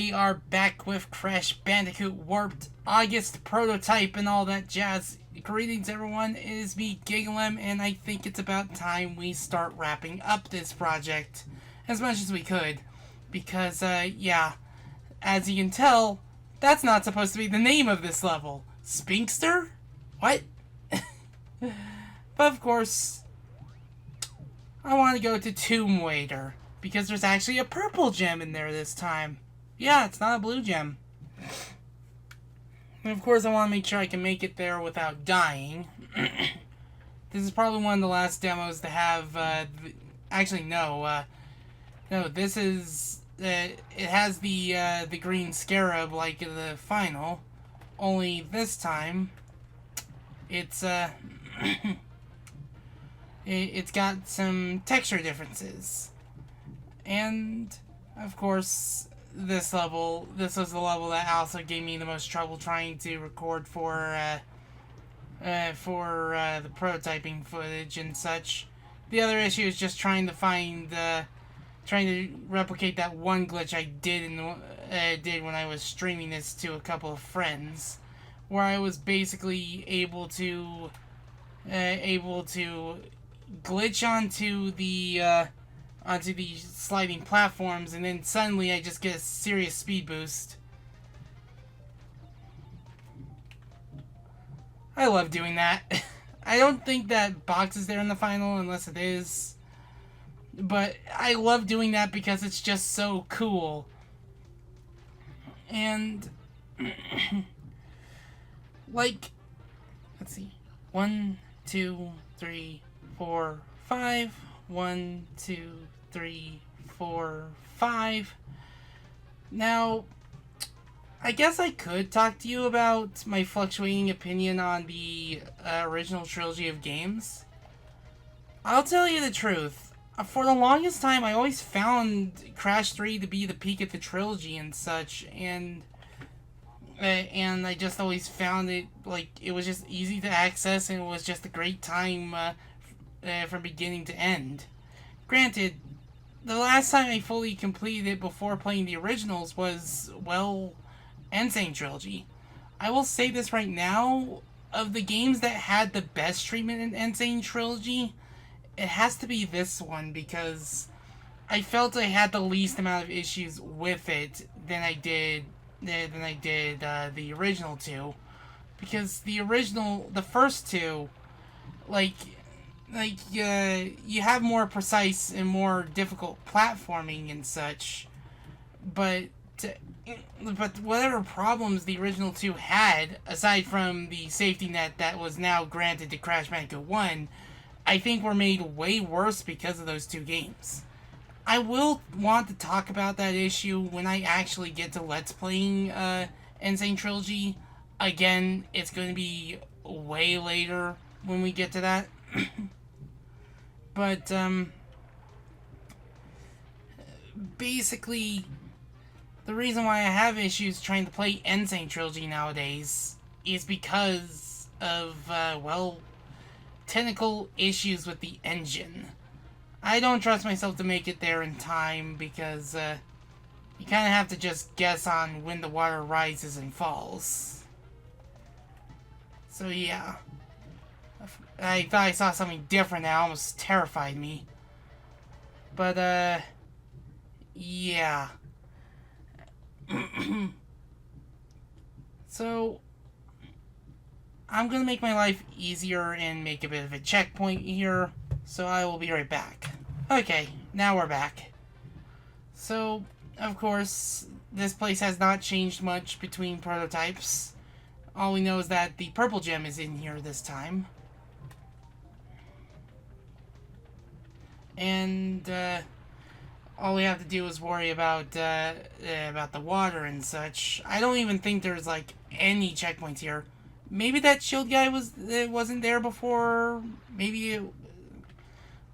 we are back with Crash Bandicoot Warped August prototype and all that jazz. Greetings everyone, it is me, Gigalem, and I think it's about time we start wrapping up this project as much as we could. Because, yeah, as you can tell, that's not supposed to be the name of this level. Spinkster? What? But of course, I want to go to Tomb Waiter. Because there's actually a purple gem in there this time. Yeah, it's not a blue gem. And of course I want to make sure I can make it there without dying. This is probably one of the last demos to have, actually no, no, this is, it has the green scarab like the final. Only this time, it's, it's got some texture differences. And, of course, this was the level that also gave me the most trouble trying to record for the prototyping footage and such. The other issue is just trying to find, trying to replicate that one glitch I did did when I was streaming this to a couple of friends, where I was basically able to glitch onto the sliding platforms, and then suddenly I just get a serious speed boost. I love doing that. I don't think that box is there in the final, unless it is. But I love doing that because it's just so cool. And, like, let's see. 1, 2, 3, 4, 5. 1, 2, 3, 4, 5. Now, I guess I could talk to you about my fluctuating opinion on the original trilogy of games. I'll tell you the truth. For the longest time, I always found Crash 3 to be the peak of the trilogy and such, and I just always found it, like, it was just easy to access, and it was just a great time from beginning to end. Granted, the last time I fully completed it before playing the originals was, well, Insane Trilogy. I will say this right now, of the games that had the best treatment in Insane Trilogy, it has to be this one, because I felt I had the least amount of issues with it than I did the original two. Because the first two, you have more precise and more difficult platforming and such, but whatever problems the original two had, aside from the safety net that was now granted to Crash Bandicoot 1, I think were made way worse because of those two games. I will want to talk about that issue when I actually get to Let's Playing Insane Trilogy. Again, it's going to be way later when we get to that. But, basically, the reason why I have issues trying to play Insane Trilogy nowadays is because of, well, technical issues with the engine. I don't trust myself to make it there in time because, you kind of have to just guess on when the water rises and falls. So, yeah. I thought I saw something different that almost terrified me. But, yeah. So, I'm gonna make my life easier and make a bit of a checkpoint here, so I will be right back. Okay, now we're back. So, of course, this place has not changed much between prototypes. All we know is that the purple gem is in here this time. And, all we have to do is worry about the water and such. I don't even think there's, like, any checkpoints here. Maybe that shield guy wasn't there before. Maybe it,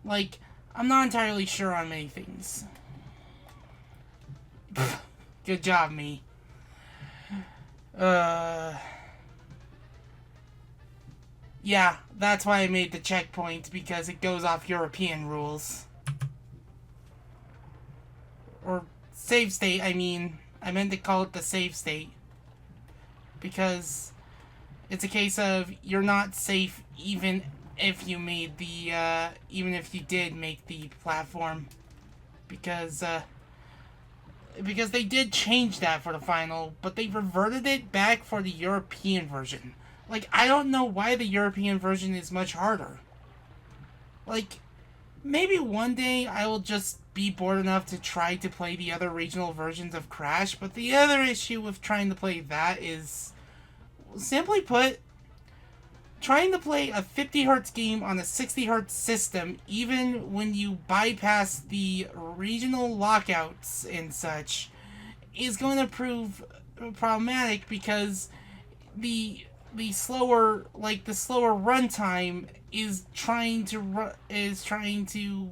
like, I'm not entirely sure on many things. Good job, me. Yeah, that's why I made the checkpoint, because it goes off European rules. Or save state, I mean. I meant to call it the save state. Because it's a case of you're not safe even if you made the, even if you did make the platform. Because they did change that for the final, but they reverted it back for the European version. Like, I don't know why the European version is much harder. Like, maybe one day I will just be bored enough to try to play the other regional versions of Crash, but the other issue with trying to play that is, simply put, trying to play a 50Hz game on a 60Hz system, even when you bypass the regional lockouts and such, is going to prove problematic because the slower runtime is trying to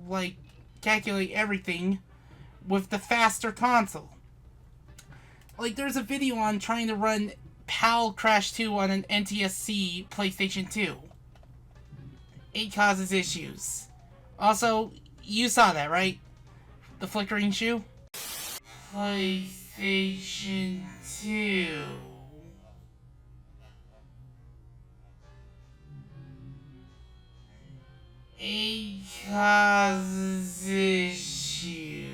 like calculate everything with the faster console. Like, there's a video on trying to run PAL Crash 2 on an NTSC PlayStation 2. It causes issues. Also, you saw that, right? The flickering shoe? PlayStation 2. It causes issues.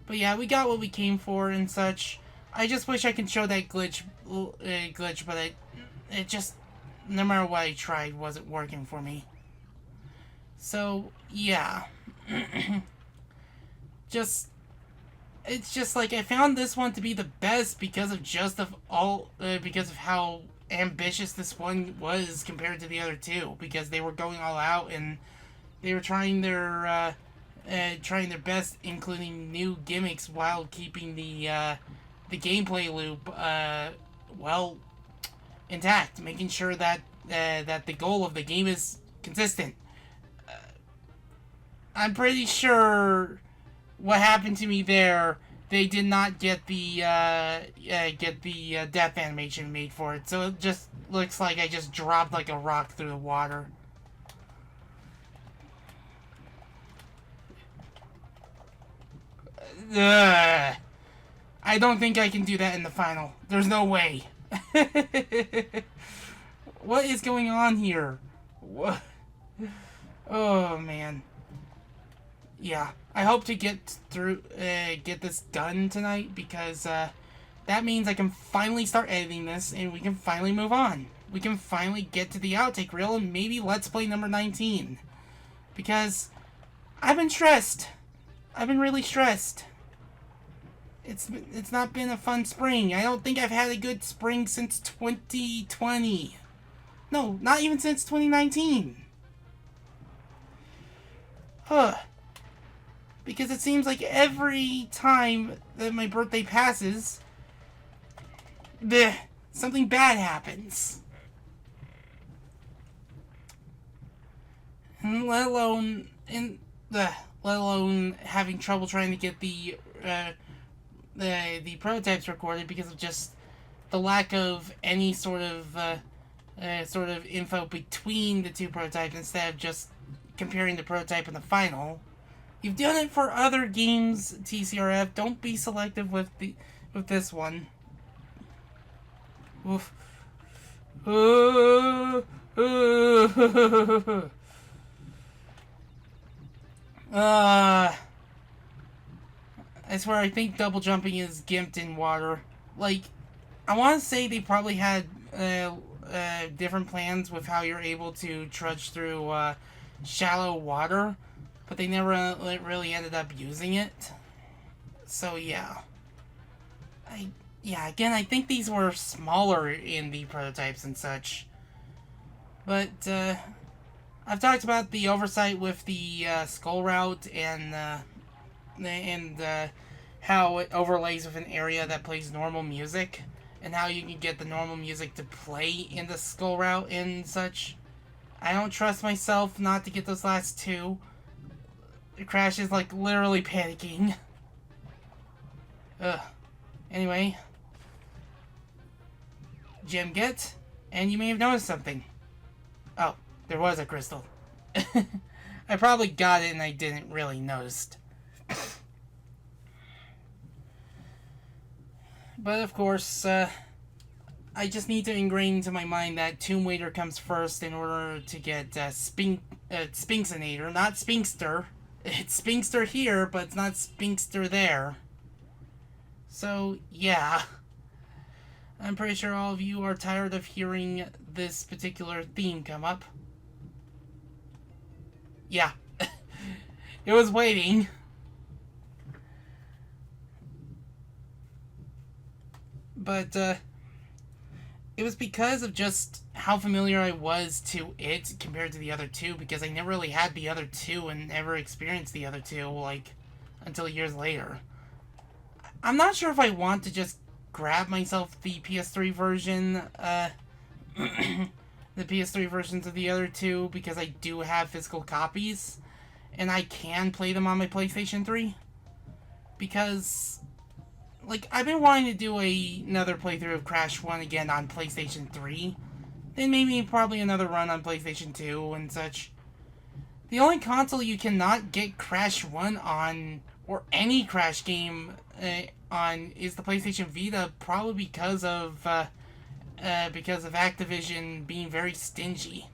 But yeah, we got what we came for and such. I just wish I could show that glitch, but it just, no matter what I tried, wasn't working for me. So, yeah. It's just like, I found this one to be the best because of because of how ambitious this one was compared to the other two. Because they were going all out and they were trying their best, including new gimmicks while keeping the gameplay loop, intact, making sure that the goal of the game is consistent. I'm pretty sure what happened to me there, they did not get the death animation made for it, so it just looks like I just dropped like a rock through the water. Ugh. I don't think I can do that in the final. There's no way. What is going on here? What? Oh, man. Yeah, I hope to get this done tonight, because that means I can finally start editing this and we can finally move on. We can finally get to the outtake reel and maybe Let's Play number 19. Because I've been stressed. I've been really stressed. It's not been a fun spring. I don't think I've had a good spring since 2020. No, not even since 2019. Huh. Because it seems like every time that my birthday passes, something bad happens. And let alone having trouble trying to get the prototypes recorded because of just the lack of any sort of info between the two prototypes, instead of just comparing the prototype and the final. You've done it for other games, TCRF. Don't be selective with this one. Oof. I swear, I think double jumping is gimped in water. Like, I want to say they probably had different plans with how you're able to trudge through shallow water, but they never really ended up using it. So yeah. Again, I think these were smaller in the prototypes and such. But I've talked about the oversight with the skull route and how it overlays with an area that plays normal music, and how you can get the normal music to play in the skull route and such. I don't trust myself not to get those last two. Crash is like literally panicking. Ugh. Anyway. Gem get, and you may have noticed something. Oh, there was a crystal. I probably got it and I didn't really notice. But of course, I just need to ingrain into my mind that Tomb Raider comes first in order to get Sphinxinator, not Sphinxter. It's Sphinxter here, but it's not Sphinxter there. So, yeah. I'm pretty sure all of you are tired of hearing this particular theme come up. Yeah. It was waiting. But, it was because of just how familiar I was to it compared to the other two, because I never really had the other two and never experienced the other two, like, until years later. I'm not sure if I want to just grab myself the PS3 version, the PS3 versions of the other two, because I do have physical copies, and I can play them on my PlayStation 3. Because, like, I've been wanting to do another playthrough of Crash 1 again on PlayStation 3. Then maybe probably another run on PlayStation 2 and such. The only console you cannot get Crash 1 on, or any Crash game on, is the PlayStation Vita, probably because of Activision being very stingy.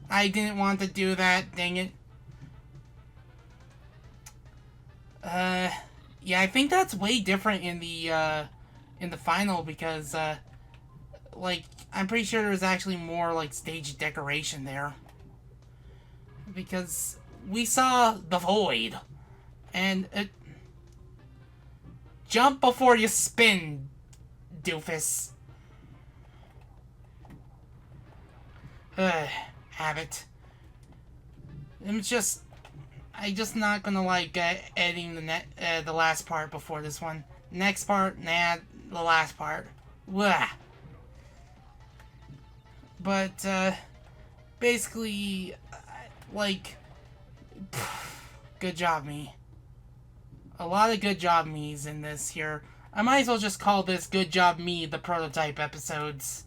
I didn't want to do that, dang it. Yeah, I think that's way different in the final, because like, I'm pretty sure there's actually more like stage decoration there. Because we saw the void, and jump before you spin, doofus. Habit. I'm just not gonna like editing the last part before this one. Next part, nah, the last part. Blah. But basically, like, good job me. A lot of good job me's in this here. I might as well just call this Good Job Me the prototype episodes.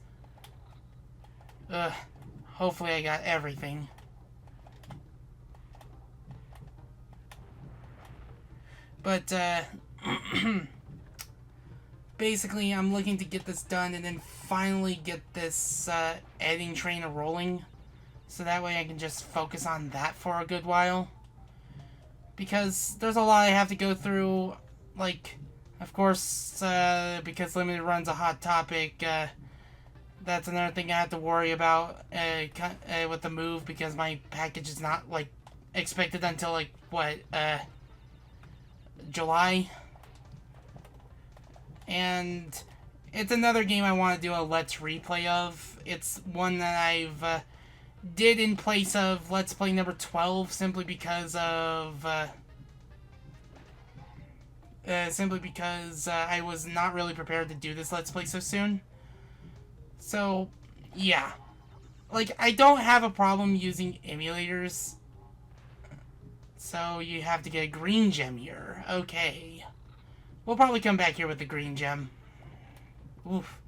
Hopefully I got everything. But, basically, I'm looking to get this done and then finally get this editing train rolling. So that way I can just focus on that for a good while. Because there's a lot I have to go through. Like, of course, because limited run's a hot topic, that's another thing I have to worry about with the move, because my package is not, like, expected until, like, what, July? And it's another game I want to do a Let's Replay of. It's one that I've did in place of Let's Play number 12, simply because of I was not really prepared to do this Let's Play so soon. So, yeah. Like, I don't have a problem using emulators. So, you have to get a green gem here. Okay. We'll probably come back here with the green gem. Oof.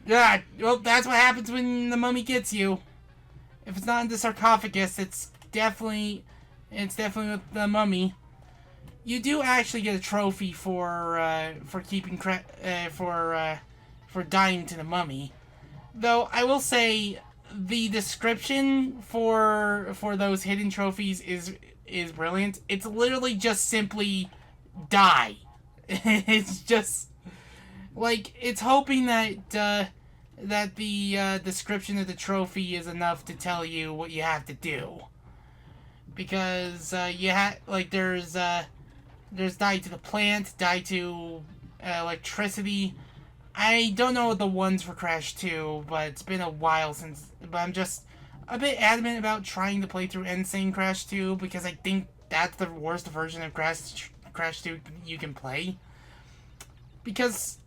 Yeah, well, that's what happens when the mummy gets you. If it's not in the sarcophagus, it's definitely with the mummy. You do actually get a trophy for keeping for dying to the mummy. Though I will say the description for those hidden trophies is brilliant. It's literally just simply die. It's just like, it's hoping that the description of the trophy is enough to tell you what you have to do. Because there's die to the plant, die to electricity. I don't know the ones for Crash 2, but it's been a while since. But I'm just a bit adamant about trying to play through Insane Crash 2, because I think that's the worst version of Crash 2 you can play. Because,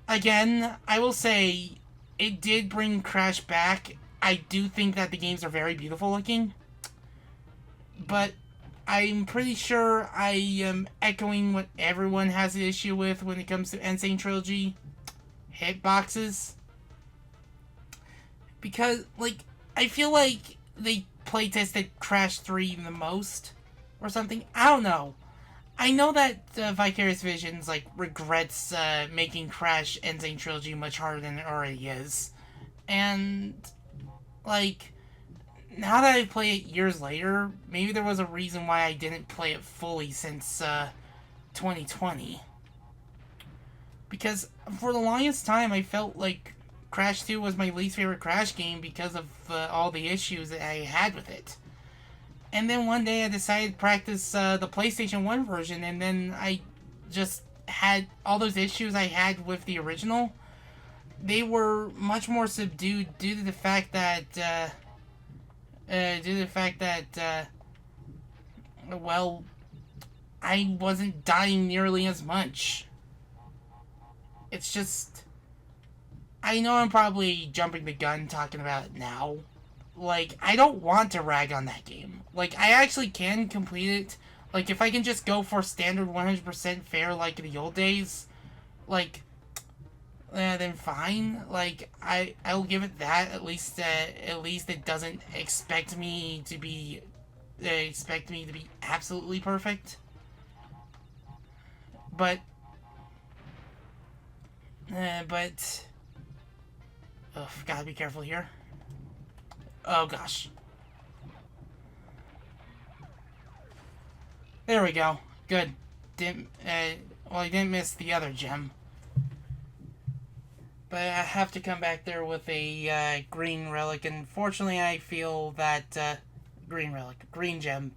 again, I will say, it did bring Crash back. I do think that the games are very beautiful looking. But I'm pretty sure I am echoing what everyone has an issue with when it comes to Insane Trilogy. Hitboxes. Because, like, I feel like they playtested Crash 3 the most, or something. I don't know. I know that Vicarious Visions like regrets making Crash Insane Trilogy much harder than it already is, and like now that I play it years later, maybe there was a reason why I didn't play it fully since 2020. Because for the longest time, I felt like Crash 2 was my least favorite Crash game because of all the issues that I had with it. And then one day I decided to practice the PlayStation 1 version, and then I just had all those issues I had with the original. They were much more subdued due to the fact that, well, I wasn't dying nearly as much. It's just, I know I'm probably jumping the gun talking about it now. Like, I don't want to rag on that game. Like, I actually can complete it. Like, if I can just go for standard 100% fair like in the old days, like, then fine. Like, I'll give it that. At least it doesn't expect me to be absolutely perfect. But ugh, gotta be careful here. Oh gosh. There we go. Good. Well, I didn't miss the other gem. But I have to come back there with a green relic, and fortunately I feel that green gem.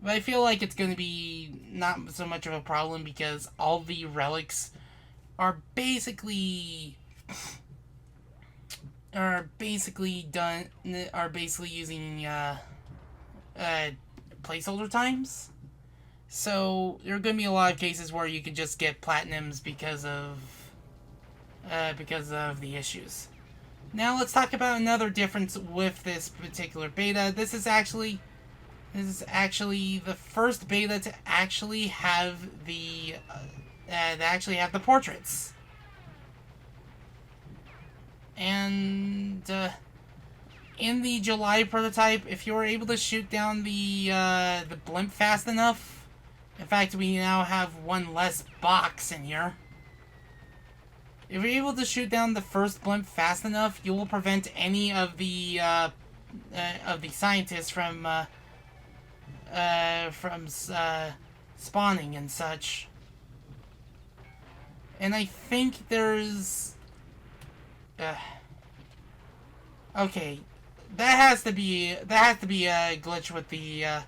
But I feel like it's going to be not so much of a problem because all the relics are basically using placeholder times. So there are going to be a lot of cases where you can just get platinums because of the issues. Now let's talk about another difference with this particular beta. This is actually the first beta to actually have the portraits. And in the July prototype, if you were able to shoot down the blimp fast enough, in fact, we now have one less box in here. If you're able to shoot down the first blimp fast enough, you will prevent any of the scientists from spawning and such. And I think there's okay, that has to be a glitch with the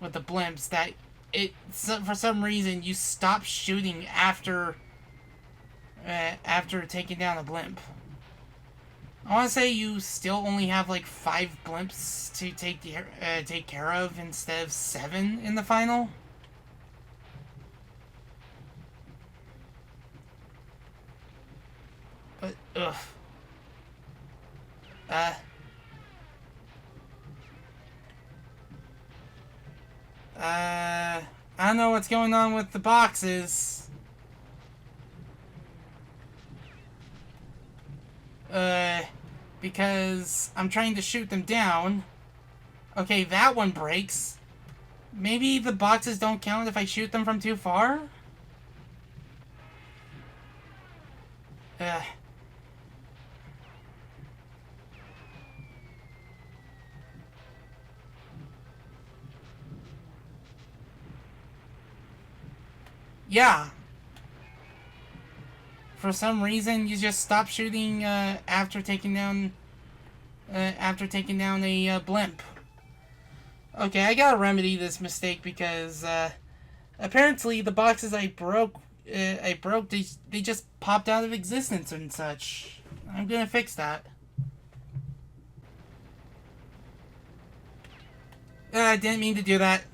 blimps, that for some reason you stop shooting after taking down a blimp. I want to say you still only have like 5 blimps to take care of instead of 7 in the final. But ugh. I don't know what's going on with the boxes. Because I'm trying to shoot them down. Okay, that one breaks. Maybe the boxes don't count if I shoot them from too far? Yeah. For some reason, you just stop shooting after taking down a blimp. Okay, I gotta remedy this mistake because apparently the boxes I broke, they just popped out of existence and such. I'm gonna fix that. I didn't mean to do that.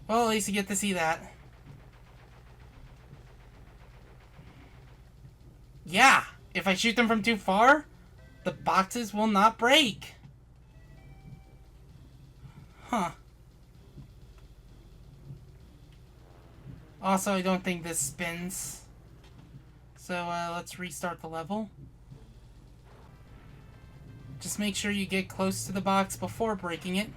Well, at least you get to see that. Yeah, if I shoot them from too far, the boxes will not break. Huh. Also, I don't think this spins. So, let's restart the level. Just make sure you get close to the box before breaking it.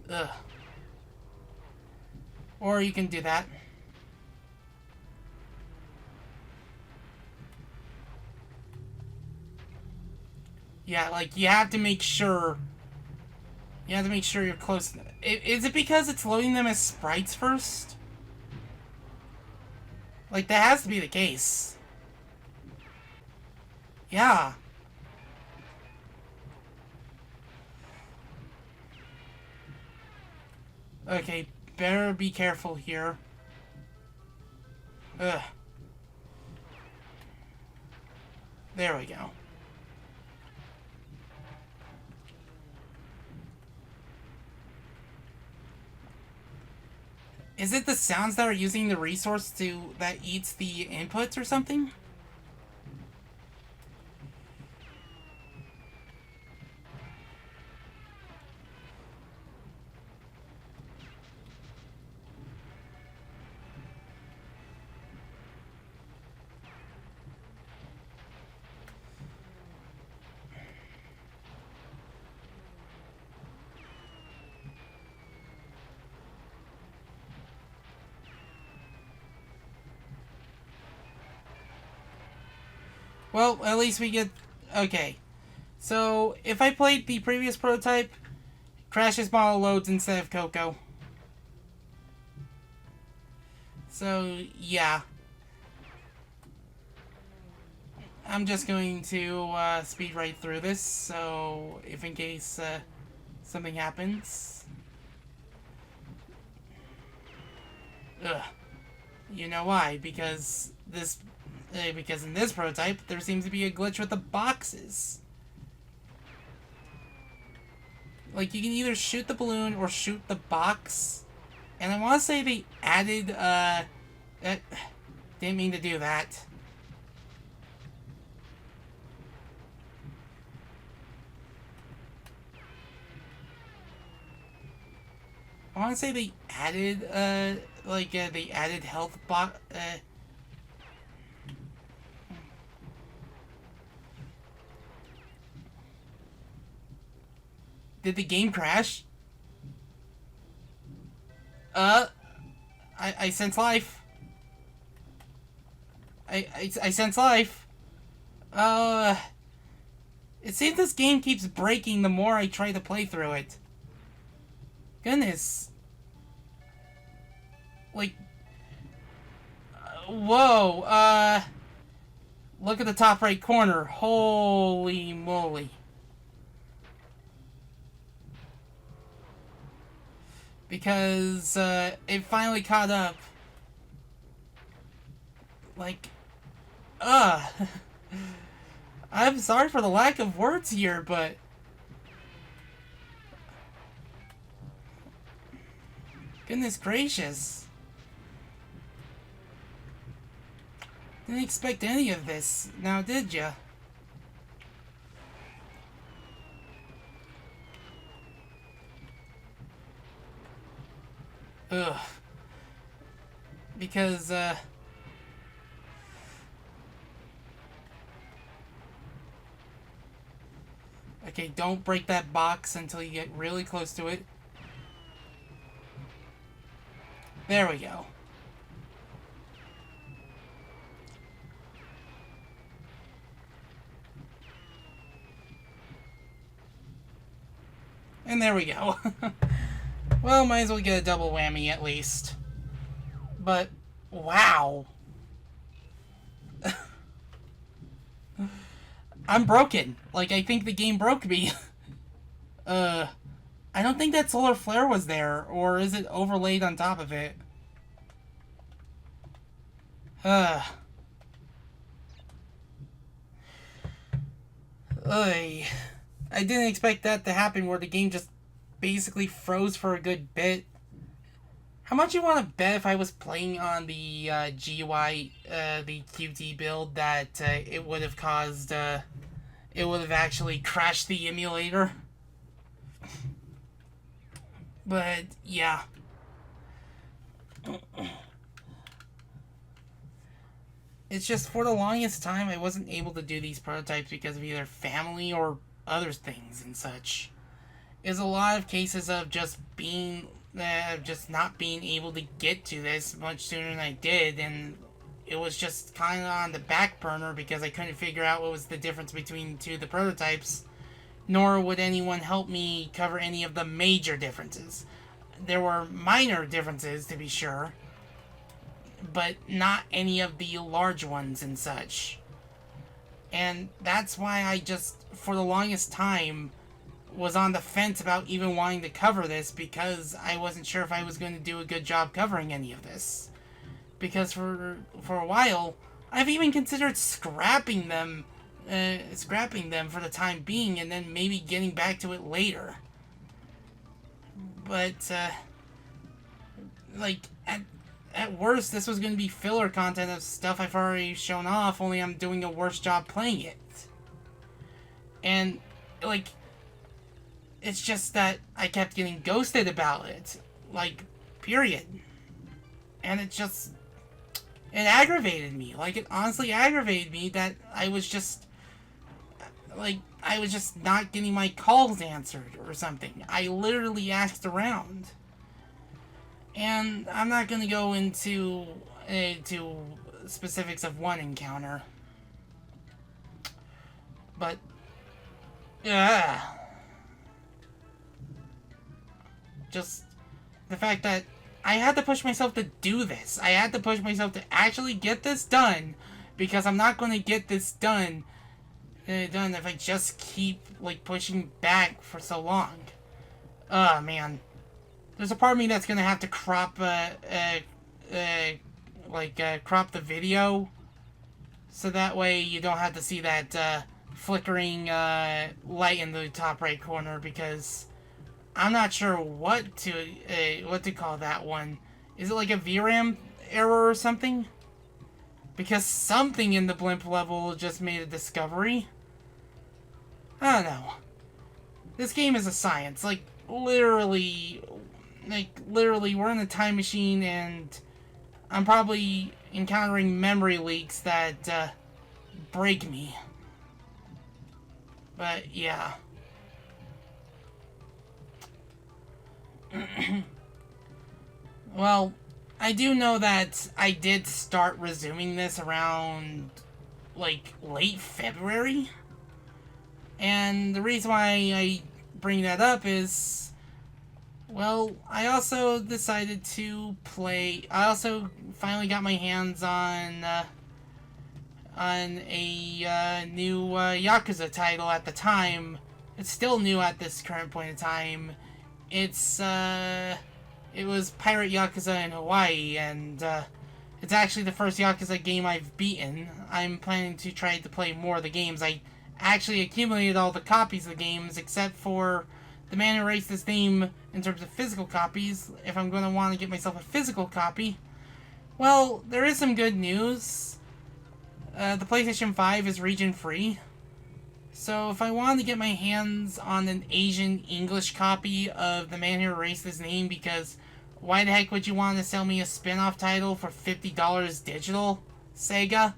Ugh. Or you can do that. Yeah, like, you have to make sure... You have to make sure you're close. Is it because it's loading them as sprites first? Like, that has to be the case. Yeah. Okay, better be careful here. Ugh. There we go. Is it the sounds that are using the resource that eats the inputs or something? Well, at least we get... Okay. So, if I played the previous prototype, Crash's model loads instead of Coco. So, yeah. I'm just going to speed right through this, so if in case something happens. Ugh. You know why? Because in this prototype, there seems to be a glitch with the boxes. Like, you can either shoot the balloon or shoot the box. And I want to say they added, didn't mean to do that. I want to say they added, they added health Did the game crash? I sense life. I sense life. It seems this game keeps breaking the more I try to play through it. Goodness. Like... whoa, look at the top right corner. Holy moly. Because, it finally caught up. Like... I'm sorry for the lack of words here, but... Goodness gracious. Didn't expect any of this, now did ya? Ugh. Because, okay, don't break that box until you get really close to it. There we go. And there we go. Well, might as well get a double whammy at least. But, wow. I'm broken. Like, I think the game broke me. I don't think that solar flare was there, or is it overlaid on top of it? I didn't expect that to happen where the game just basically froze for a good bit. How much you want to bet if I was playing on the GUI, the QT build, that it would have caused, it would have actually crashed the emulator? But, yeah. it's just for the longest time I wasn't able to do these prototypes because of either family or other things and such. Is a lot of cases of just just not being able to get to this much sooner than I did, and it was just kind of on the back burner because I couldn't figure out what was the difference between two of the prototypes, nor would anyone help me cover any of the major differences. There were minor differences, to be sure, but not any of the large ones and such. And that's why I just, for the longest time, was on the fence about even wanting to cover this, because I wasn't sure if I was going to do a good job covering any of this. Because for a while, I've even considered scrapping them for the time being, and then maybe getting back to it later. But like at worst, this was going to be filler content of stuff I've already shown off. Only I'm doing a worse job playing it. And like, it's just that I kept getting ghosted about it. Like, period. And it aggravated me. Like, it honestly aggravated me that I was just not getting my calls answered or something. I literally asked around. And I'm not going to go into specifics of one encounter. But, just the fact that I had to push myself to do this. I had to push myself to actually get this done, because I'm not going to get this done if I just keep like pushing back for so long. Oh man, there's a part of me that's gonna have to crop crop the video, so that way you don't have to see that flickering light in the top right corner, because I'm not sure what to call that one. Is it like a VRAM error or something? Because something in the blimp level just made a discovery. I don't know. This game is a science. Like, literally, we're in a time machine, and I'm probably encountering memory leaks that break me. But, yeah. Well, I do know that I did start resuming this around, like, late February. And the reason why I bring that up is, well, I also decided to play. I also finally got my hands on a new Yakuza title at the time. It's still new at this current point in time. It was Pirate Yakuza in Hawaii, and it's actually the first Yakuza game I've beaten. I'm planning to try to play more of the games. I actually accumulated all the copies of the games, except for the man who erased his name in terms of physical copies. If I'm going to want to get myself a physical copy, well, there is some good news. The PlayStation 5 is region-free. So if I wanted to get my hands on an Asian English copy of The Man Who Erased His Name, because why the heck would you want to sell me a spin-off title for $50 digital, Sega?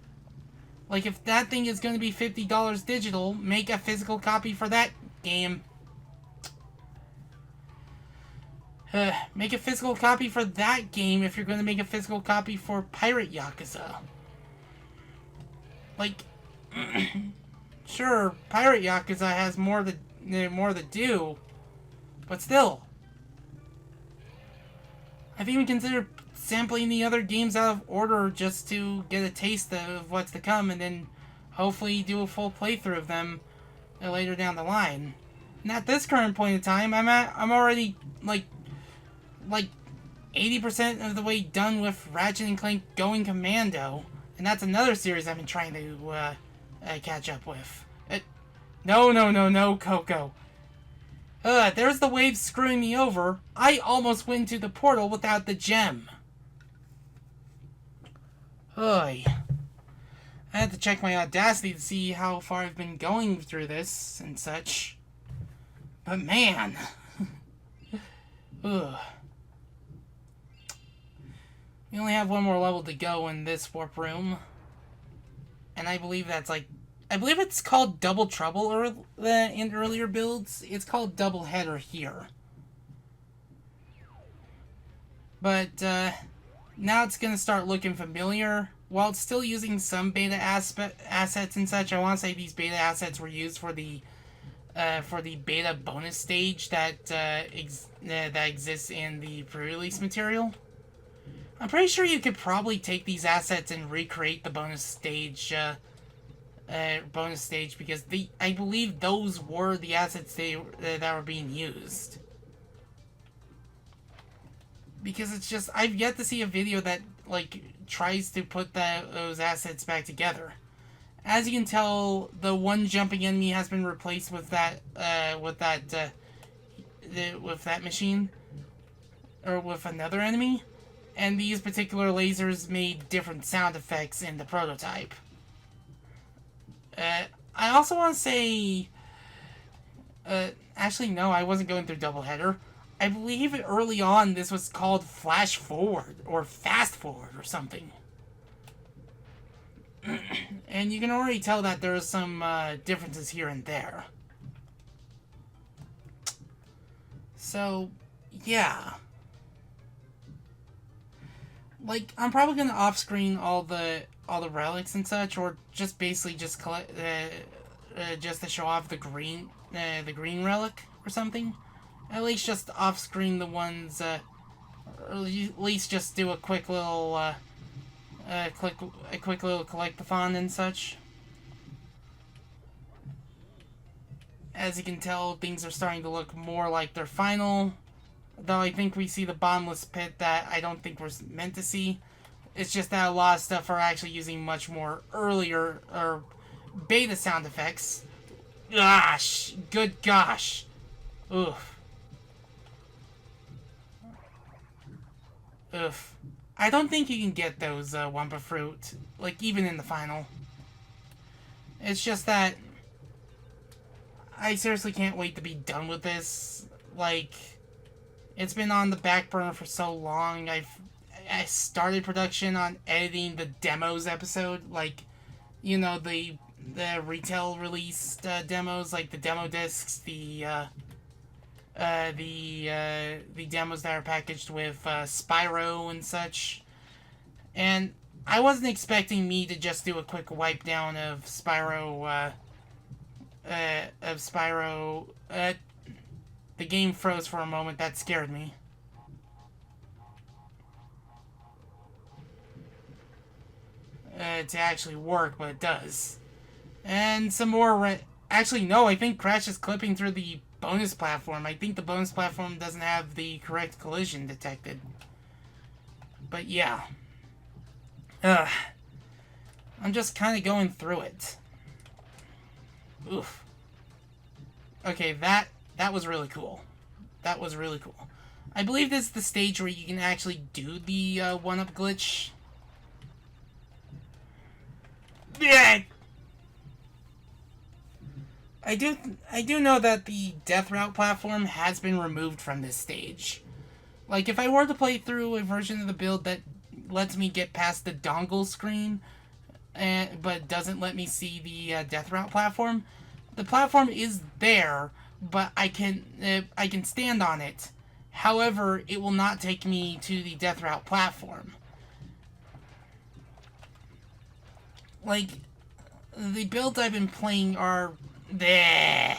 Like, if that thing is going to be $50 digital, make a physical copy for that game. Make a physical copy for that game if you're going to make a physical copy for Pirate Yakuza. Like, sure, Pirate Yakuza has more to do, but still. I've even considered sampling the other games out of order just to get a taste of what's to come, and then hopefully do a full playthrough of them later down the line. And at this current point in time, I'm already like 80% of the way done with Ratchet and Clank Going Commando, and that's another series I've been trying to catch up with. No, Coco. There's the wave screwing me over. I almost went to the portal without the gem. Oy. I had to check my Audacity to see how far I've been going through this and such. But man. Ugh. We only have one more level to go in this warp room. and I believe that's like, I believe it's called Double Trouble, or in earlier builds. It's called Double Header here. But now it's going to start looking familiar. While it's still using some beta assets and such, I want to say these beta assets were used for the beta bonus stage that that exists in the pre-release material. I'm pretty sure you could probably take these assets and recreate the bonus stage because I believe those were the assets that were being used. Because it's just, I've yet to see a video that like tries to put those assets back together. As you can tell, the one jumping enemy has been replaced with that machine, or with another enemy, and these particular lasers made different sound effects in the prototype. I also want to say, actually no, I wasn't going through Doubleheader. I believe early on this was called Flash Forward, or Fast Forward, or something. And you can already tell that there are some differences here and there. So, yeah. Like, I'm probably gonna off-screen all the relics and such, or just basically just collect, just to show off the green relic or something. At least just off-screen the ones, or at least just do a quick little, collectathon and such. As you can tell, things are starting to look more like their final. Though I think we see the bottomless pit that I don't think we're meant to see. It's just that a lot of stuff are actually using much more earlier, or beta sound effects. Gosh! Good gosh! Oof. Oof. I don't think you can get those Wumpa Fruit, like, even in the final. It's just that I seriously can't wait to be done with this. Like, it's been on the back burner for so long. I started production on editing the demos episode, like, you know, the retail released demos, like the demo discs, the demos that are packaged with Spyro and such. And I wasn't expecting me to just do a quick wipe down of Spyro. The game froze for a moment. That scared me. To actually work, but it does. And some more. Actually, no. I think Crash is clipping through the bonus platform. I think the bonus platform doesn't have the correct collision detected. But yeah. I'm just kind of going through it. Oof. Okay, that was really cool. That was really cool. I believe this is the stage where you can actually do the one-up glitch. Yeah. I do know that the Death Route platform has been removed from this stage. Like, if I were to play through a version of the build that lets me get past the dongle screen, but doesn't let me see the Death Route platform, the platform is there, but I can stand on it. However, it will not take me to the Death Route platform. Like, the builds I've been playing are there.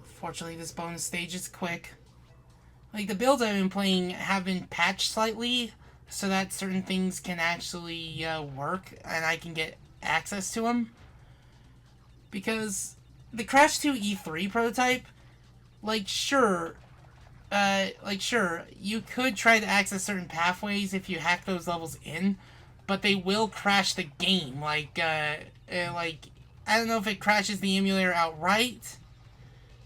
Fortunately, this bonus stage is quick. Like, the builds I've been playing have been patched slightly so that certain things can actually work and I can get access to them. Because the Crash 2 E3 prototype, sure, you could try to access certain pathways if you hack those levels in, but they will crash the game. I don't know if it crashes the emulator outright,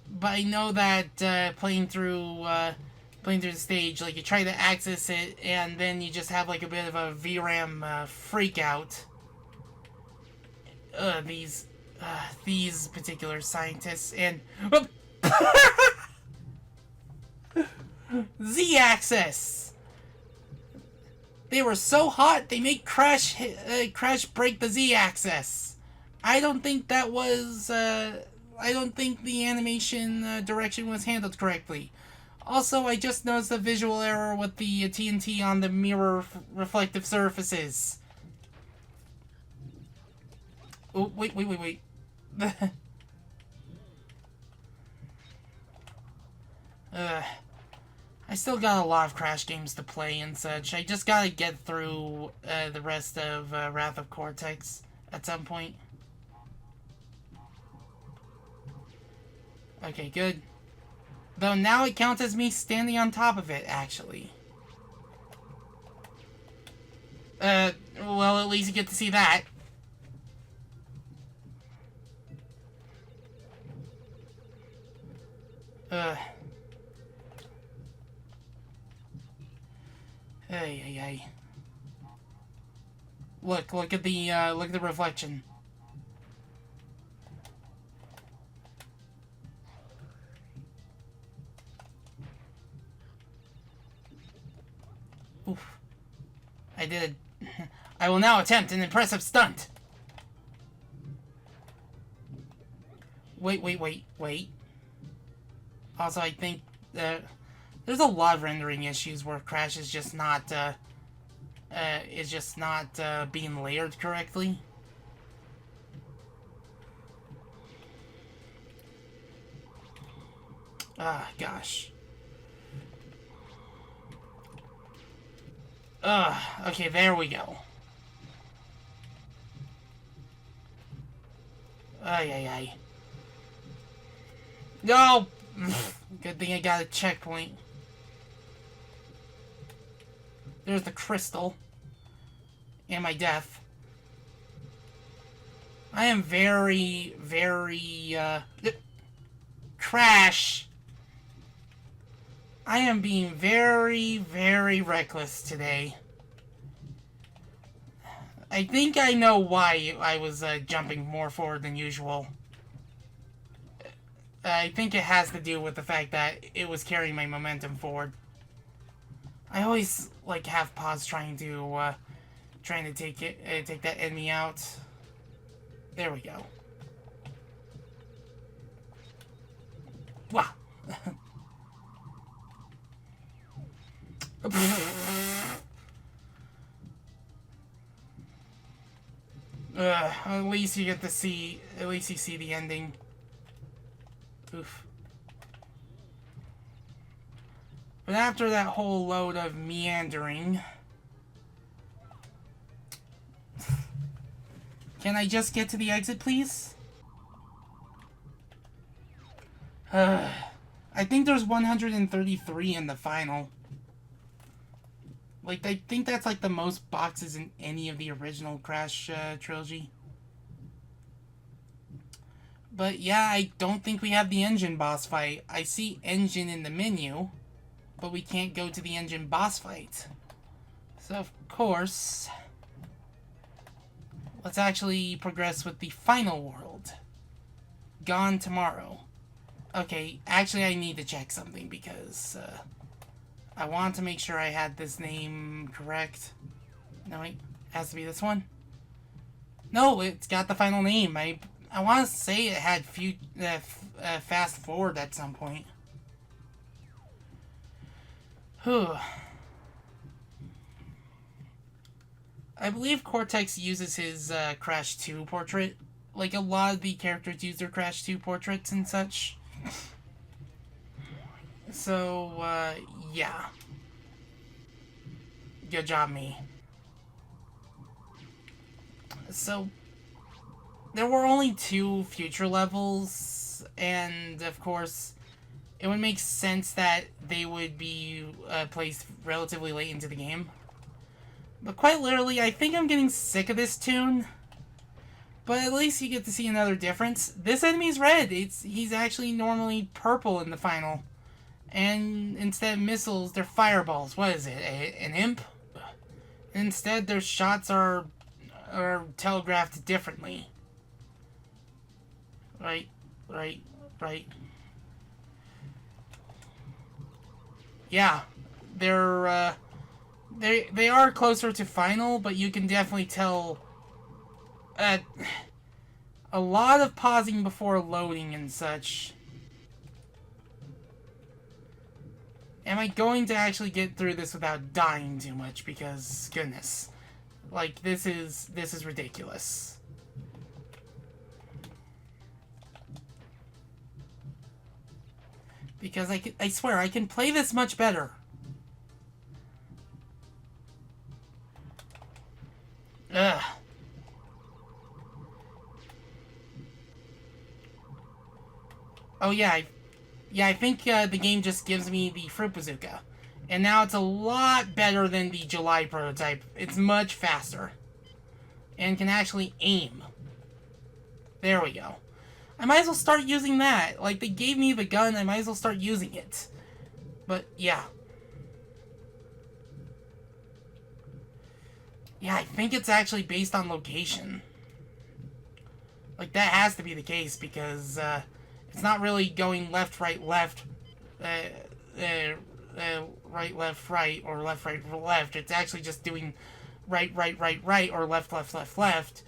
but I know that playing through the stage, you try to access it, and then you just have a bit of a VRAM freak out. These particular scientists and Z-axis. They were so hot, they made Crash break the Z-axis. I don't think that was, I don't think the animation direction was handled correctly. Also, I just noticed a visual error with the TNT on the mirror reflective surfaces. Oh, wait. I still got a lot of Crash games to play and such. I just gotta get through the rest of Wrath of Cortex at some point. Okay, good. Though now it counts as me standing on top of it, actually. Well, at least you get to see that. Hey. Look at the reflection. Oof. I did. I will now attempt an impressive stunt. Wait. Also, I think there's a lot of rendering issues where Crash is just not being layered correctly. Ah, gosh. Okay, there we go. Ay. No! Good thing I got a checkpoint. There's the crystal. And my death. I am very... Crash! I am being very reckless today. I think I know why I was jumping more forward than usual. I think it has to do with the fact that it was carrying my momentum forward. I always like have pause trying to take that enemy out. There we go. Wow. At least you get to see. At least you see the ending. Oof. But after that whole load of meandering, can I just get to the exit, please? I think there's 133 in the final. Like, I think that's like the most boxes in any of the original Crash trilogy. But yeah, I don't think we have the engine boss fight. I see engine in the menu, but we can't go to the engine boss fight. So, of course, let's actually progress with the final world. Gone Tomorrow. Okay, actually I need to check something because I want to make sure I had this name correct. No, wait, it has to be this one. No, it's got the final name. I want to say it had fast forward at some point. Whew. I believe Cortex uses his Crash 2 portrait. Like, a lot of the characters use their Crash 2 portraits and such. So, yeah. Good job, me. So, there were only 2 future levels, and of course, it would make sense that they would be placed relatively late into the game. But quite literally, I think I'm getting sick of this tune. But at least you get to see another difference. This enemy's red. He's actually normally purple in the final. And instead of missiles, they're fireballs. What is it? An imp? Instead, their shots are telegraphed differently. Right. Yeah, they're They are closer to final, but you can definitely tell a lot of pausing before loading and such. Am I going to actually get through this without dying too much? Because goodness, like this is ridiculous. Because I swear I can play this much better. Ugh. Oh yeah, I think the game just gives me the Fruit Bazooka. And now it's a lot better than the July prototype. It's much faster. And can actually aim. There we go. I might as well start using that. Like, they gave me the gun, I might as well start using it. But, yeah. Yeah, I think it's actually based on location. Like, that has to be the case, because, it's not really going left, right, left, right, left, right, or left, right, left. It's actually just doing right, right, right, right, or left, left, left, left,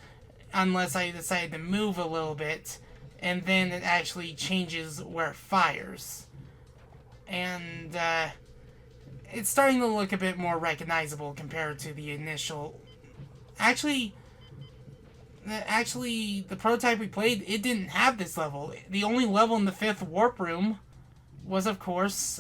unless I decide to move a little bit, and then it actually changes where it fires. And, it's starting to look a bit more recognizable compared to the initial... Actually, the prototype we played, it didn't have this level. The only level in the 5th warp room was, of course,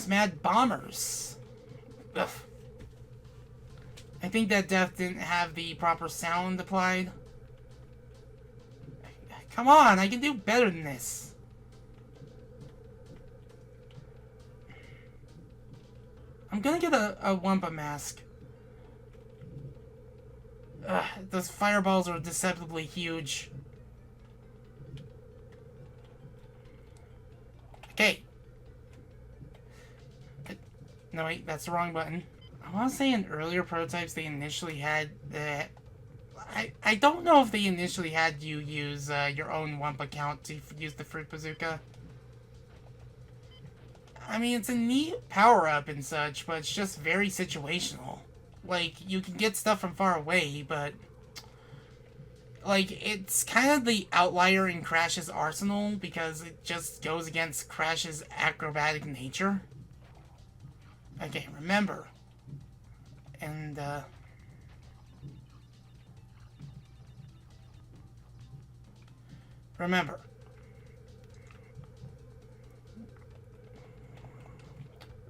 Mad Bombers. Ugh. I think that death didn't have the proper sound applied. Come on, I can do better than this. I'm gonna get a Wumpa mask. Ugh, those fireballs are deceptively huge. Okay. No, wait, that's the wrong button. I want to say in earlier prototypes they initially had that. I don't know if they initially had you use your own Wump account to use the Fruit Bazooka. I mean, it's a neat power-up and such, but it's just very situational. Like, you can get stuff from far away, but... Like, it's kind of the outlier in Crash's arsenal, because it just goes against Crash's acrobatic nature. Okay, remember. And, remember.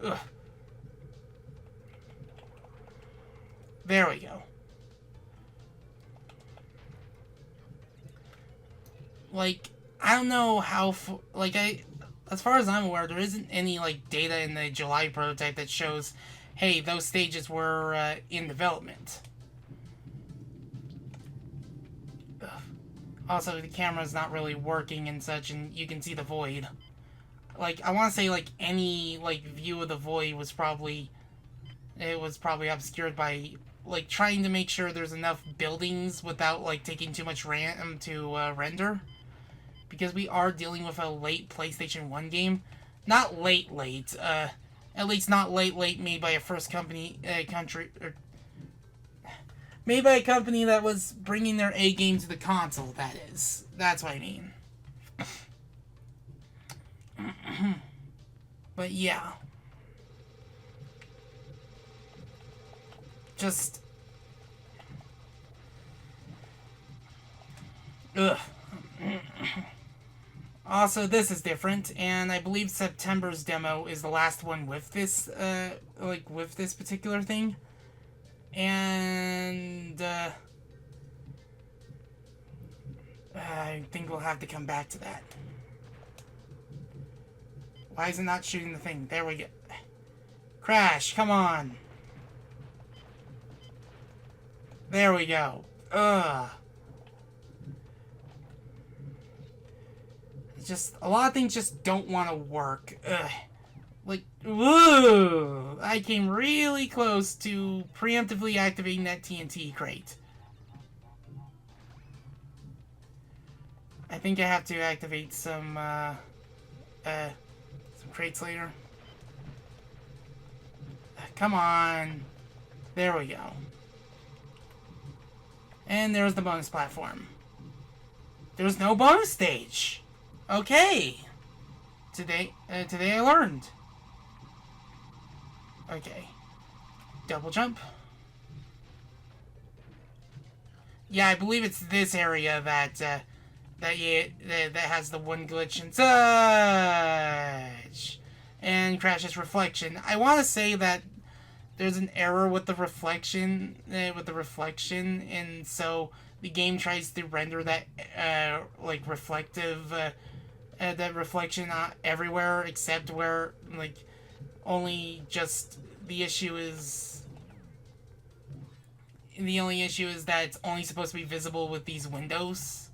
Ugh. There we go. Like, I don't know how... as far as I'm aware, there isn't any, like, data in the July prototype that shows, hey, those stages were, in development. Ugh. Also, the camera's not really working and such, and you can see the void. Like, I want to say, like, any, like, view of the void was probably... It was probably obscured by, like, trying to make sure there's enough buildings without, like, taking too much RAM to, render. Because we are dealing with a late PlayStation 1 game. Not late, at least not late made by a made by a company that was bringing their A game to the console, that is. That's what I mean. But yeah. Just... Ugh. Also, this is different, and I believe September's demo is the last one with this, with this particular thing. And, I think we'll have to come back to that. Why is it not shooting the thing? There we go. Crash, come on. There we go. Ugh. Just, a lot of things just don't want to work. Ugh. Like, Woo! I came really close to preemptively activating that TNT crate. I think I have to activate some crates later. Come on. There we go. And there's the bonus platform. There's no bonus stage. Okay. Today I learned. Okay. Double jump. Yeah, I believe it's this area that has the one glitch and such. And crashes reflection. I want to say that there's an error with the reflection, and so the game tries to render that like reflective, that reflection everywhere except where like only just the only issue is that it's only supposed to be visible with these windows.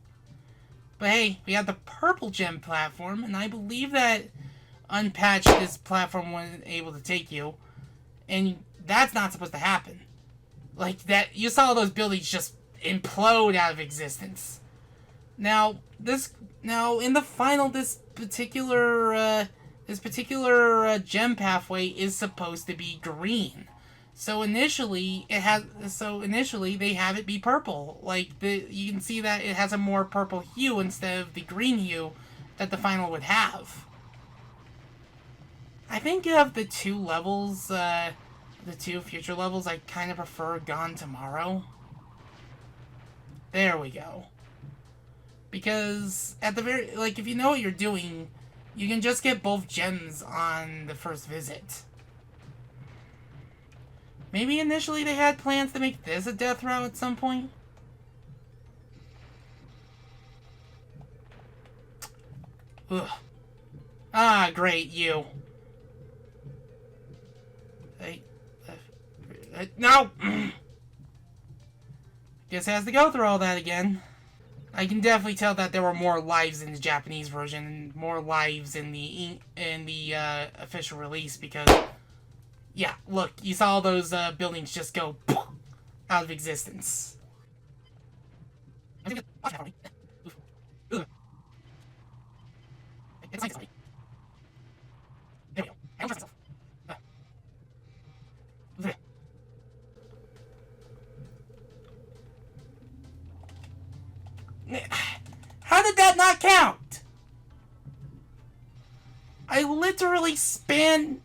But hey, we have the purple gem platform, and I believe that unpatched this platform wasn't able to take you, and that's not supposed to happen. Like that, you saw those buildings just implode out of existence. Now in the final, this particular gem pathway is supposed to be green. So initially they have it be purple. Like you can see that it has a more purple hue instead of the green hue that the final would have. I think of the two levels, the two future levels, I kind of prefer Gone Tomorrow. There we go. Because at the very, like, if you know what you're doing, you can just get both gems on the first visit. Maybe initially they had plans to make this a death route at some point? Ugh. Ah, great, you. No! Guess it has to go through all that again. I can definitely tell that there were more lives in the Japanese version and more lives in the official release because, yeah, look, you saw those buildings just go out of existence. How did that not count? I literally spun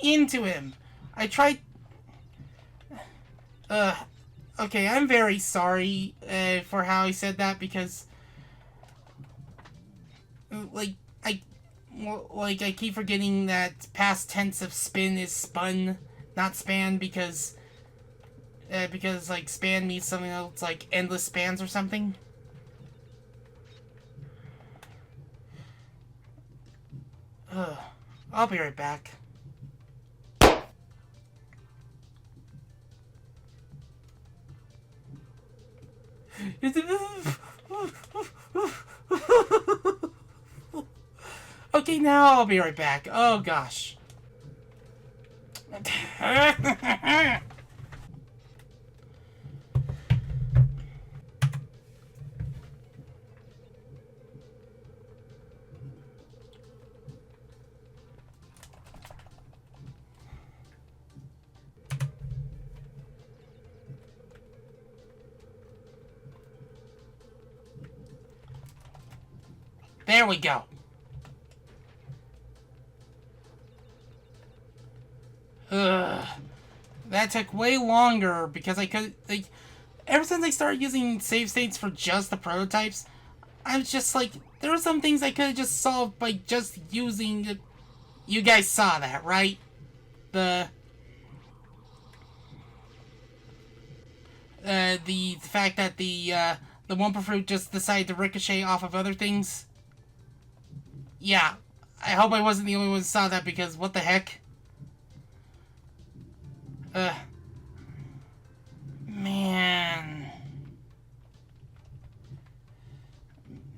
into him. I tried. Okay, I'm very sorry for how I said that because, like, I keep forgetting that past tense of spin is spun, not span, because like span means something else, like endless spans or something. I'll be right back. Okay, now I'll be right back. Oh gosh. There we go. Ugh. That took way longer because I could, like, ever since I started using save states for just the prototypes, I was just like, there were some things I could have just solved by just using. You guys saw that, right? The fact that the Wumpa Fruit just decided to ricochet off of other things. Yeah, I hope I wasn't the only one who saw that because what the heck? Man.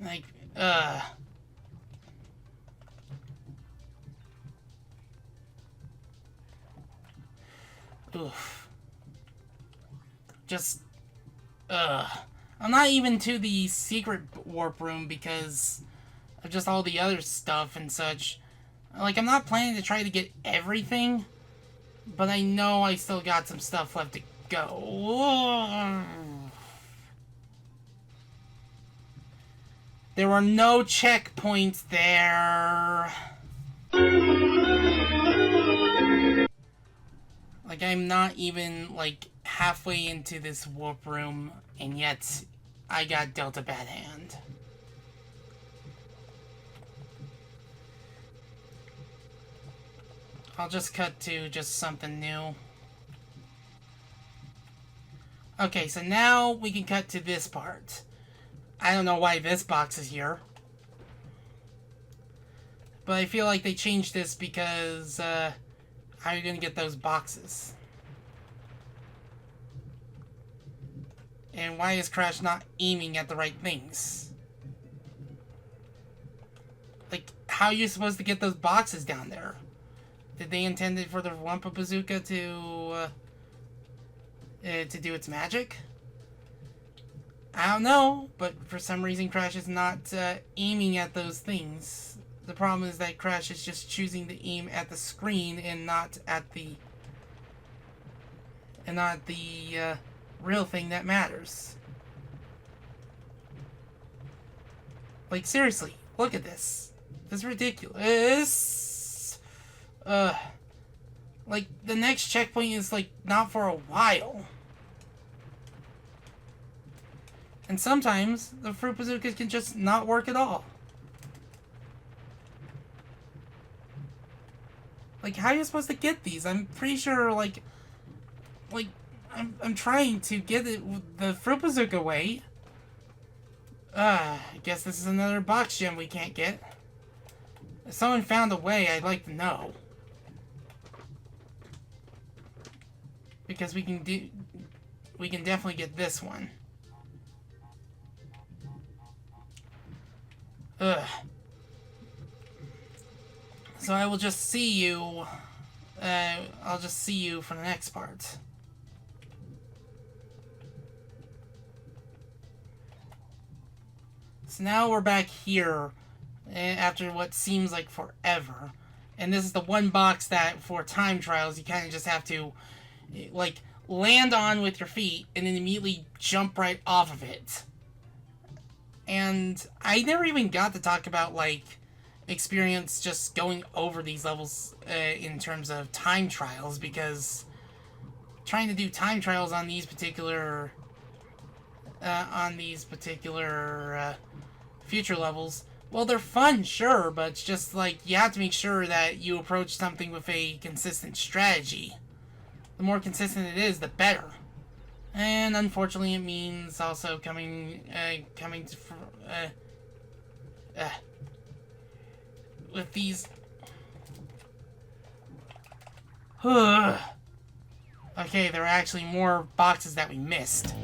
Like, Oof. Just, I'm not even to the secret warp room because of just all the other stuff and such. Like, I'm not planning to try to get everything, but I know I still got some stuff left to go. There were no checkpoints there. Like, I'm not even, like, halfway into this warp room, and yet I got dealt a bad hand. I'll just cut to just something new. Okay, so now we can cut to this part. I don't know why this box is here. But I feel like they changed this because, how are you going to get those boxes? And why is Crash not aiming at the right things? Like, how are you supposed to get those boxes down there? Did they intend it for the Wumpa Bazooka to do its magic? I don't know, but for some reason Crash is not aiming at those things. The problem is that Crash is just choosing to aim at the screen and not at the real thing that matters. Like, seriously, look at this. This is ridiculous. Like, the next checkpoint is, like, not for a while. And sometimes the Fruit Bazookas can just not work at all. Like, how are you supposed to get these? I'm pretty sure, like, I'm trying to get it the Fruit Bazooka way. I guess this is another box gem we can't get. If someone found a way, I'd like to know. Because we can definitely get this one. So I will just see you, I'll just see you for the next part. So now we're back here, after what seems like forever. And this is the one box that, for time trials, you kind of just have to, like, land on with your feet and then immediately jump right off of it. And I never even got to talk about, like, experience just going over these levels in terms of time trials, because trying to do time trials on these particular future levels, well, they're fun, sure, but it's just like you have to make sure that you approach something with a consistent strategy. The more consistent it is, the better. And unfortunately, it means also coming with these. Okay, there are actually more boxes that we missed.